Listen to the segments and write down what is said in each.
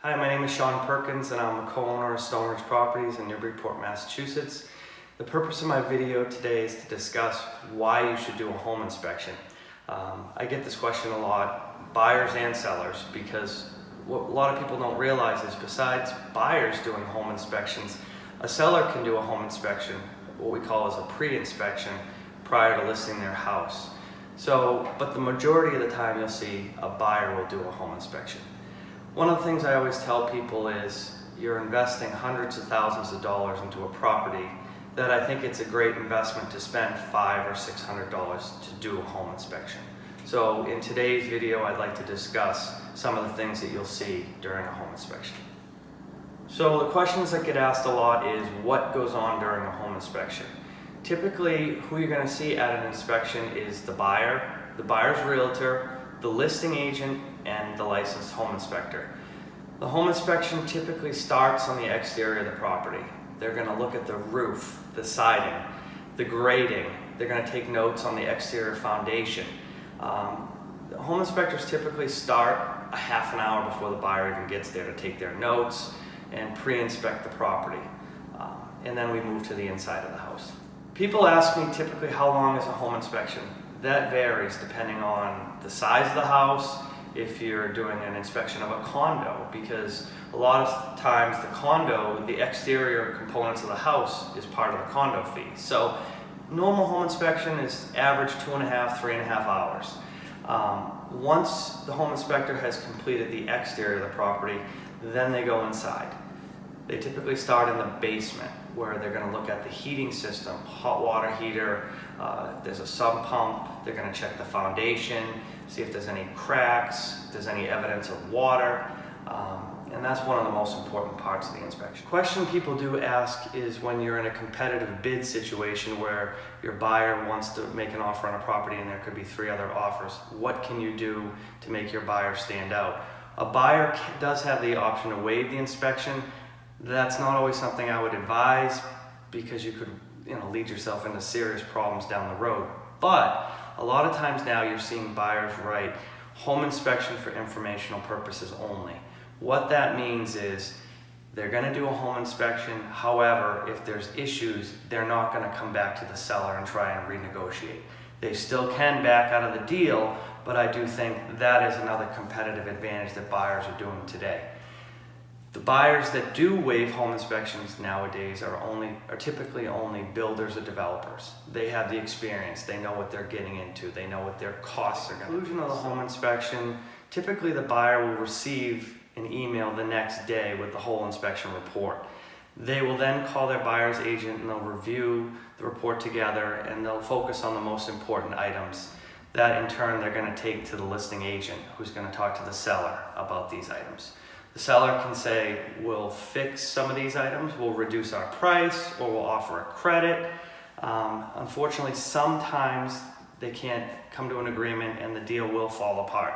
Hi, my name is Sean Perkins and I'm a co-owner of Stonehenge Properties in Newburyport, Massachusetts. The purpose of my video today is to discuss why you should do a home inspection. I get this question a lot, buyers and sellers, because what a lot of people don't realize is besides buyers doing home inspections, a seller can do a home inspection, what we call as a pre-inspection, prior to listing their house. But the majority of the time you'll see a buyer will do a home inspection. One of the things I always tell people is you're investing hundreds of thousands of dollars into a property that I think it's a great investment to spend $500 or $600 to do a home inspection. So in today's video, I'd like to discuss some of the things that you'll see during a home inspection. So the questions that get asked a lot is what goes on during a home inspection. Typically, who you're going to see at an inspection is the buyer's realtor, the listing agent, and the licensed home inspector. The home inspection typically starts on the exterior of the property. They're going to look at the roof, the siding, the grading. They're going to take notes on the exterior foundation. The home inspectors typically start a half an hour before the buyer even gets there to take their notes and pre-inspect the property. And then we move to the inside of the house. People ask me typically how long is a home inspection. That varies depending on the size of the house, if you're doing an inspection of a condo, because a lot of times the condo, the exterior components of the house is part of the condo fee. So normal home inspection is average 2.5, 3.5 hours. Once the home inspector has completed the exterior of the property, then they go inside. They typically start in the basement where they're going to look at the heating system, hot water heater, if there's a sump pump, they're going to check the foundation, see if there's any cracks, if there's any evidence of water, and that's one of the most important parts of the inspection. Question people do ask is when you're in a competitive bid situation where your buyer wants to make an offer on a property and there could be 3 other offers, what can you do to make your buyer stand out? A buyer does have the option to waive the inspection. That's not always something I would advise because you could lead yourself into serious problems down the road. But a lot of times now you're seeing buyers write home inspection for informational purposes only. What that means is they're going to do a home inspection. However, if there's issues, they're not going to come back to the seller and try and renegotiate. They still can back out of the deal, but I do think that is another competitive advantage that buyers are doing today. The buyers that do waive home inspections nowadays are typically only builders or developers. They have the experience, they know what they're getting into, they know what their costs are going to be. At the conclusion of the home inspection, typically the buyer will receive an email the next day with the whole inspection report. They will then call their buyer's agent and they'll review the report together and they'll focus on the most important items. That in turn they're going to take to the listing agent who's going to talk to the seller about these items. The seller can say, we'll fix some of these items, we'll reduce our price, or we'll offer a credit. Unfortunately, sometimes they can't come to an agreement and the deal will fall apart.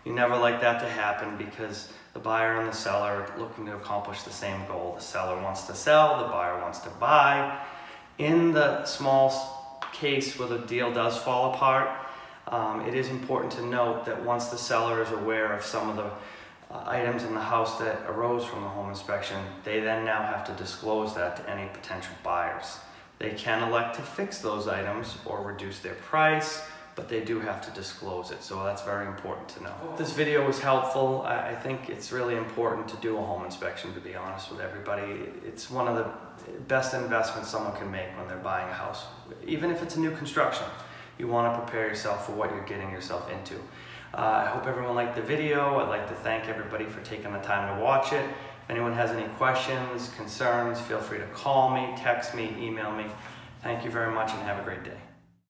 You never like that to happen because the buyer and the seller are looking to accomplish the same goal. The seller wants to sell, the buyer wants to buy. In the small case where the deal does fall apart, it is important to note that once the seller is aware of some of the items in the house that arose from the home inspection, they then now have to disclose that to any potential buyers. They can elect to fix those items or reduce their price, but they do have to disclose it, so that's very important to know. If this video was helpful, I think it's really important to do a home inspection, to be honest with everybody. It's one of the best investments someone can make when they're buying a house. Even if it's a new construction, you want to prepare yourself for what you're getting yourself into. I hope everyone liked the video. I'd like to thank everybody for taking the time to watch it. If anyone has any questions, concerns, feel free to call me, text me, email me. Thank you very much and have a great day.